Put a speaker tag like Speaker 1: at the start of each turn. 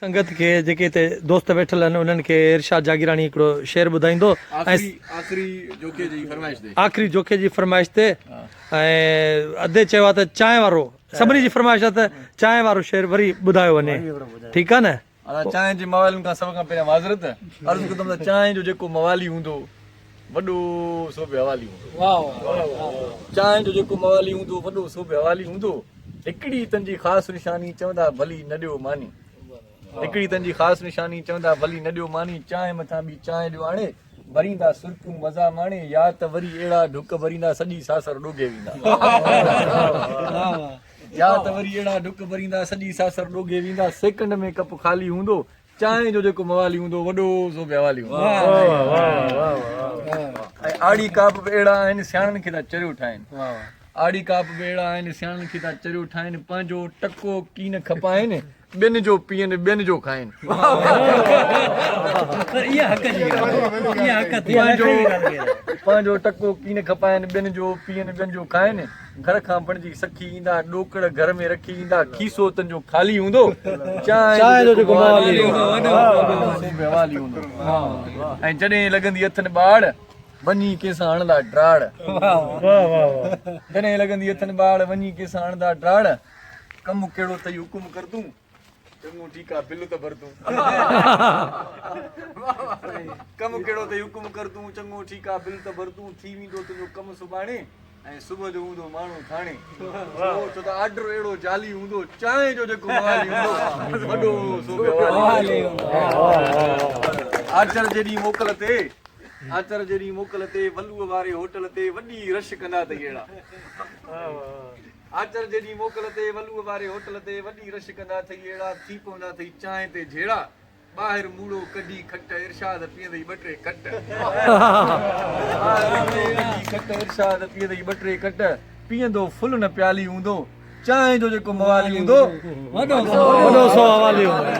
Speaker 1: संगत के जेके ते दोस्त वेठल आहिनि उन्हनि खे इरशाद जागीरानी हिकिड़ो शेर ॿुधाईंदो आख़िरी जोखे जी फरमाइश ते ऐं अधे चयो आहे त चांहि वारो सभिनी जी फरमाइश आहे त चांहि वारो शेर वरी ॿुधायो वञे ठीकु आहे न
Speaker 2: चांहि जे मवालियुनि खां सभ खां पहिरियां माज़रत अर्ज़ु कंदुमि त चांहि जो जेको मवाली हूंदो वॾो सो बि हवाली हूंदो चांहि जो जेको मवाली हूंदो वॾो सो बि हवाली हूंदो हिकिड़ी तन जी ख़ासि निशानी चवंदा भली न ॾियो मानी हिकिड़ी तन जी ख़ासि निशानी चवंदा भली न ॾियो मानी चांहि मथां बि चांहि ॾियो हाणे भरींदा सुर्खियूं मज़ा माणे या त वरी अहिड़ा ढुक भरींदा सॼी सासर ॾोगे वेंदा या त वरी अहिड़ा ढुक भरींदा सॼी सासर ॾोगे वेंदा सेकंड में कप ख़ाली हूंदो चांहि जो जेको मवाली हूंदो वॾो सो बि हवाली हूंदो ऐं आड़ी काप बि अहिड़ा आहिनि सियाणनि खे था चरियो ठाहिनि आड़ी काप बि अहिड़ा आहिनि सियाणनि खे था चरियो ठाहिनि पंहिंजो टको कीन खपाइनि ॿियनि जो पीअनि ॿियनि जो खाइनि पंहिंजो टको कीन खपाइनि ॿियनि जो पीअनि ॿियनि जो खाइनि घर खां बणिजी सखी ईंदा ॾोकड़ घर में रखी ईंदा खीसो तन जो ख़ाली हूंदो चांहि जो जेको हवाली हूंदो ऐं जॾहिं लॻंदी अथनि ॿाड़ वञी कंहिंसां हणंदा ड्राड़ जॾहिं लॻंदी अथनि ॿाड़ वञी कंहिंसां हणंदा ड्राड़ कमु कहिड़ो अथई हुकुम कर तूं चङो ठीकु आहे बिल त भर तूं कमु कहिड़ो अथई हुकुम कर तूं चङो ठीकु आहे बिल त भर तूं थी वेंदो तुंहिंजो कमु सुभाणे ऐं सुबुह जो हूंदो माण्हू खाणे छो त आर्डर अहिड़ो जाली हूंदो चांहि जो जेको मवाली हूंदो वॾो सो आचर जेॾी मोकल ते आचर जेॾी मोकल ते वलूअ वारे होटल ते वॾी रश कंदा अथई अहिड़ा आचर जेॾी मोकल ते वलूअ वारे होटल ते वॾी रश कंदा अथई अहिड़ा थी पवंदा अथई चांहि ते जहिड़ा ॿाहिरि मूड़ो कढी खट इरशाद पीअंदई ॿ टे खट इरशाद पीअंदई ॿ टे खट पीअंदो फुल न प्याली हूंदो चांहि जो जेको मवाली हूंदो
Speaker 1: वॾो सो हवाली हूंदो